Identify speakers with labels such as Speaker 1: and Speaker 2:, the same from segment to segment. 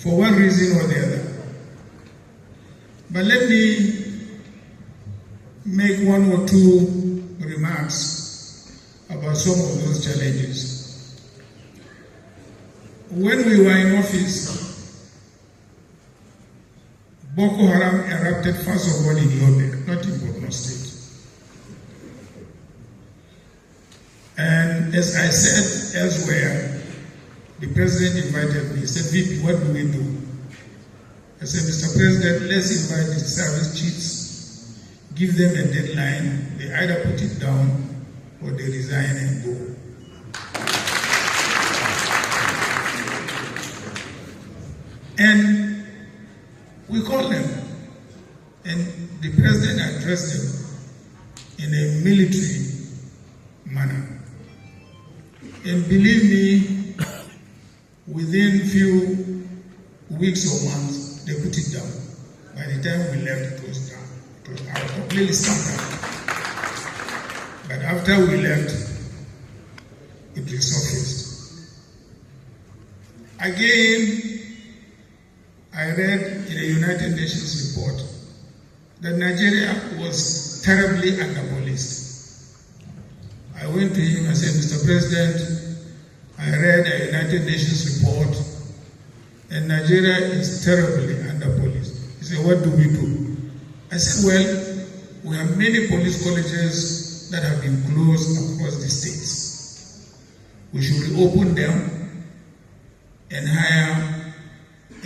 Speaker 1: for one reason or the other. But let me make one or two remarks about some of those challenges. When we were in office, Boko Haram erupted first of all in Yobe, not in Borno State. And as I said elsewhere, the president invited me. He said, VP, what do we do? I said, Mr. President, let's invite the service chiefs, give them a deadline. They either put it down or they resign and go. And we called them, and the president addressed them in a military manner. And believe me, within few weeks or months, they put it down. By the time we left, it was down. It was out, completely stopped down. But after we left, it resurfaced. Again, I read in a United Nations report that Nigeria was terribly underpoliced. I went to him and said, Mr. President, I read a United Nations report and Nigeria is terribly underpoliced. He said, what do we do? I said, well, we have many police colleges that have been closed across the states. We should reopen them and hire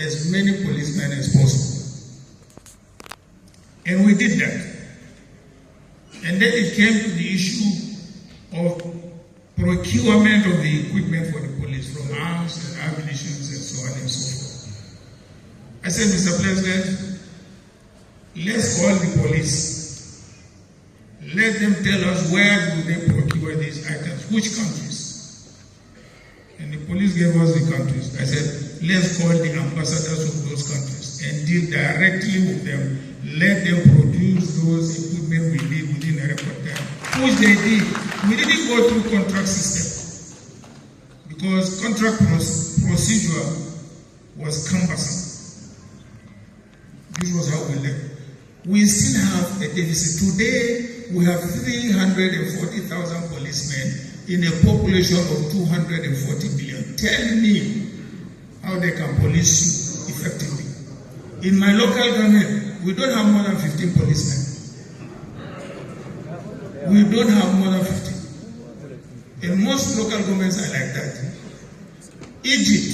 Speaker 1: as many policemen as possible. And we did that. And then it came to the issue of procurement of the equipment for the police, from arms and ammunition and so on and so forth. I said, Mr. President, let's call the police. Let them tell us where do they procure these items, which countries. And the police gave us the countries. I said, let's call the ambassadors of those countries and deal directly with them. Let them produce those equipment we need within a record time, which they did. We didn't go through contract system because contract procedure was cumbersome. This was how we left. We still have a deficit. Today, we have 340,000 policemen in a population of 240 million. Tell me how they can police you effectively. In my local government, we don't have more than 15 policemen. We don't have more than 15. And most local governments are like that. Egypt,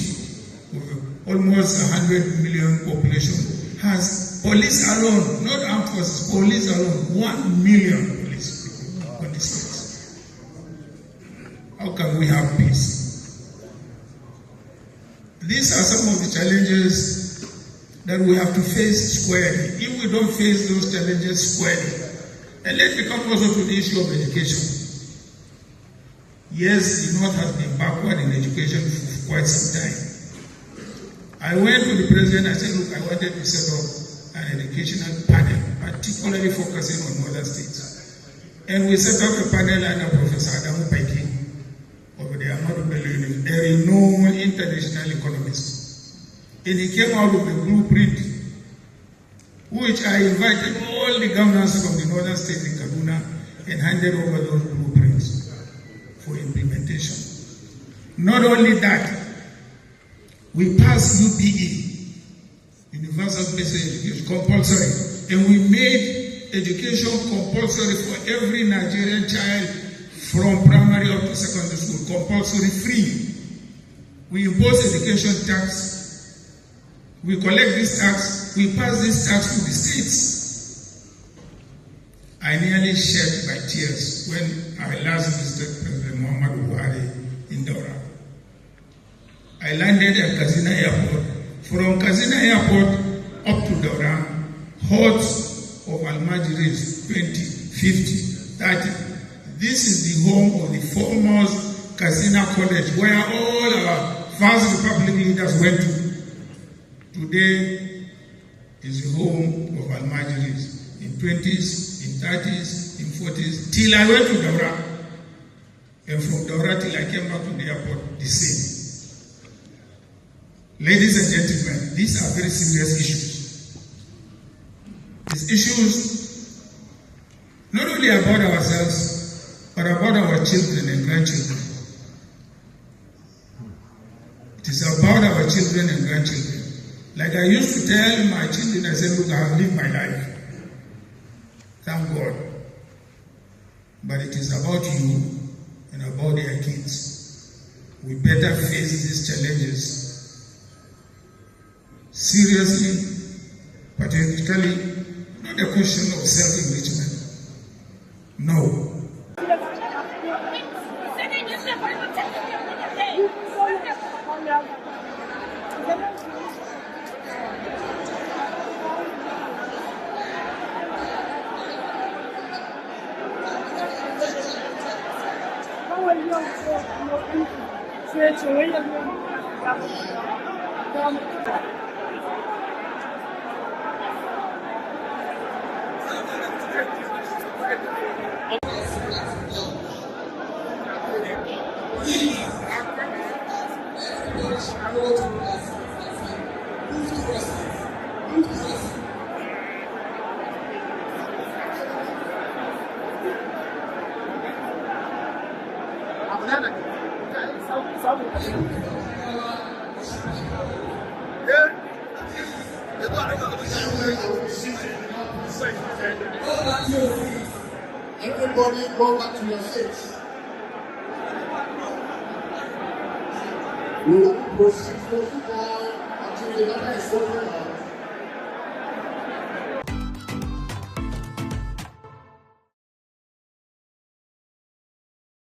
Speaker 1: with almost 100 million population, has police alone, not armed forces, police alone, 1 million police people on the streets. How can we have peace? These are some of the challenges that we have to face squarely. If we don't face those challenges squarely, and let me come also to the issue of education. Yes, the North has been backward in education for quite some time. I went to the president, I said, look, I wanted to set up an educational panel, particularly focusing on northern states. And we set up a panel under Professor Adamu Paiki of the Ahmadu Bello University, a renowned international economist. And he came out with a blueprint, which I invited all the governors from the northern states in Kaduna and handed over those blueprints for implementation. Not only that, we passed UBE, Universal Basic Education, compulsory, and we made education compulsory for every Nigerian child from primary up to secondary school, compulsory free. We impose education tax. We collect this tax, we pass this tax to the states. I nearly shed my tears when I last visited President Muhammadu Buhari in Daura. I landed at Kazina Airport. From Kazina Airport up to Daura, hordes of Almajiris, 20, 50, 30. This is the home of the foremost Kazina College, where all our first Republic leaders went to. Today is the home of Almajiris in 20s, in 30s, in 40s, till I went to Daura. And from Daura till I came back to the airport, the same. Ladies and gentlemen, these are very serious issues. These issues not only about ourselves, but about our children and grandchildren. It is about our children and grandchildren. Like I used to tell my children, I said, look, I have lived my life. Thank God. But it is about you and about their kids. We better face these challenges seriously, patriotically, not a question of self-enrichment. No.
Speaker 2: Everybody go back to your seats. We will proceed down until the matter is sorted out.